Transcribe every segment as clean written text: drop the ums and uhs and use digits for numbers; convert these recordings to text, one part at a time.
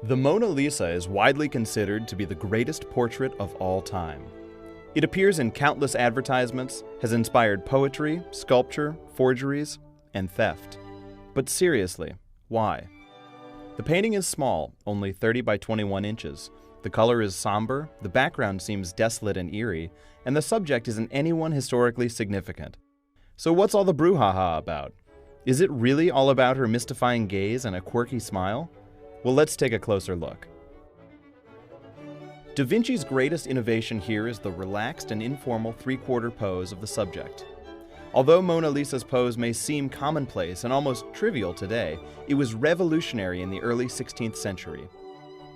The Mona Lisa is widely considered to be the greatest portrait of all time. It appears in countless advertisements, has inspired poetry, sculpture, forgeries, and theft. But seriously, why? The painting is small, only 30 by 21 inches. The color is somber, the background seems desolate and eerie, and the subject isn't anyone historically significant. So what's all the brouhaha about? Is it really all about her mystifying gaze and a quirky smile? Well, let's take a closer look. Da Vinci's greatest innovation here is the relaxed and informal three-quarter pose of the subject. Although Mona Lisa's pose may seem commonplace and almost trivial today, it was revolutionary in the early 16th century.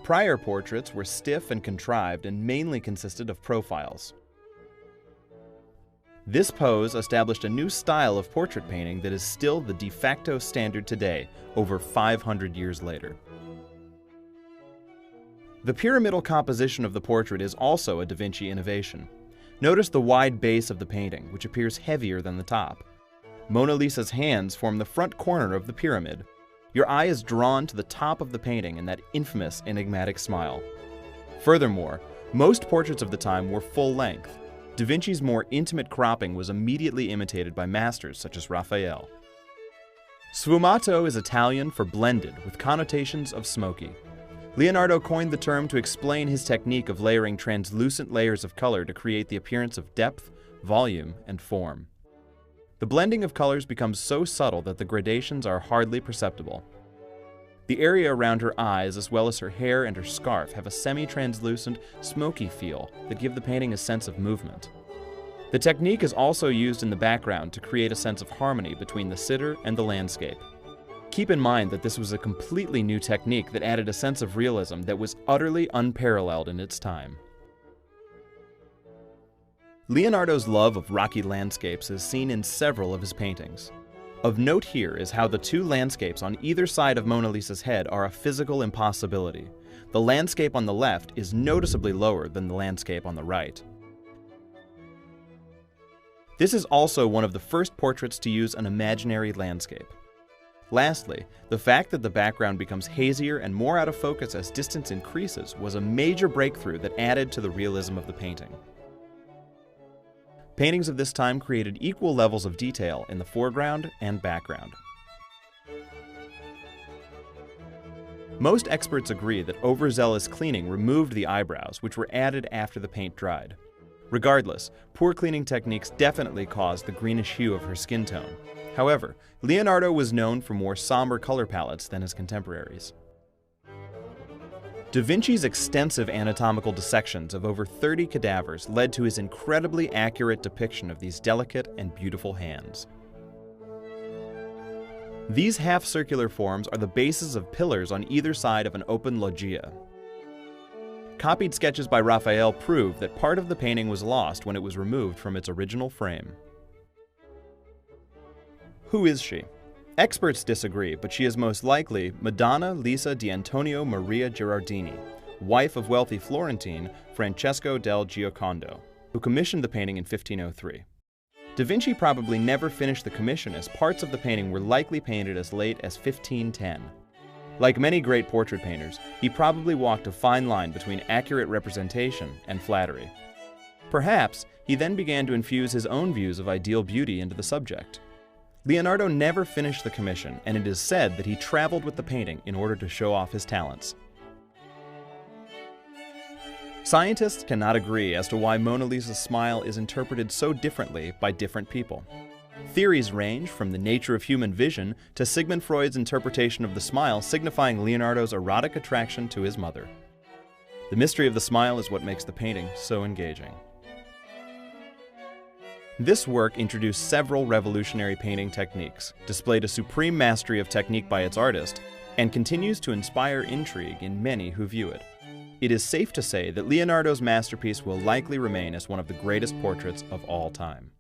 Prior portraits were stiff and contrived and mainly consisted of profiles. This pose established a new style of portrait painting that is still the de facto standard today, over 500 years later. The pyramidal composition of the portrait is also a Da Vinci innovation. Notice the wide base of the painting, which appears heavier than the top. Mona Lisa's hands form the front corner of the pyramid. Your eye is drawn to the top of the painting in that infamous enigmatic smile. Furthermore, most portraits of the time were full length. Da Vinci's more intimate cropping was immediately imitated by masters such as Raphael. Sfumato is Italian for blended, with connotations of smoky. Leonardo coined the term to explain his technique of layering translucent layers of color to create the appearance of depth, volume, and form. The blending of colors becomes so subtle that the gradations are hardly perceptible. The area around her eyes, as well as her hair and her scarf, have a semi-translucent, smoky feel that give the painting a sense of movement. The technique is also used in the background to create a sense of harmony between the sitter and the landscape. Keep in mind that this was a completely new technique that added a sense of realism that was utterly unparalleled in its time. Leonardo's love of rocky landscapes is seen in several of his paintings. Of note here is how the two landscapes on either side of Mona Lisa's head are a physical impossibility. The landscape on the left is noticeably lower than the landscape on the right. This is also one of the first portraits to use an imaginary landscape. Lastly, the fact that the background becomes hazier and more out of focus as distance increases was a major breakthrough that added to the realism of the painting. Paintings of this time created equal levels of detail in the foreground and background. Most experts agree that overzealous cleaning removed the eyebrows, which were added after the paint dried. Regardless, poor cleaning techniques definitely caused the greenish hue of her skin tone. However, Leonardo was known for more somber color palettes than his contemporaries. Da Vinci's extensive anatomical dissections of over 30 cadavers led to his incredibly accurate depiction of these delicate and beautiful hands. These half-circular forms are the bases of pillars on either side of an open loggia. Copied sketches by Raphael prove that part of the painting was lost when it was removed from its original frame. Who is she? Experts disagree, but she is most likely Madonna Lisa di Antonio Maria Gherardini, wife of wealthy Florentine Francesco del Giocondo, who commissioned the painting in 1503. Da Vinci probably never finished the commission, as parts of the painting were likely painted as late as 1510. Like many great portrait painters, he probably walked a fine line between accurate representation and flattery. Perhaps he then began to infuse his own views of ideal beauty into the subject. Leonardo never finished the commission, and it is said that he traveled with the painting in order to show off his talents. Scientists cannot agree as to why Mona Lisa's smile is interpreted so differently by different people. Theories range from the nature of human vision to Sigmund Freud's interpretation of the smile signifying Leonardo's erotic attraction to his mother. The mystery of the smile is what makes the painting so engaging. This work introduced several revolutionary painting techniques, displayed a supreme mastery of technique by its artist, and continues to inspire intrigue in many who view it. It is safe to say that Leonardo's masterpiece will likely remain as one of the greatest portraits of all time.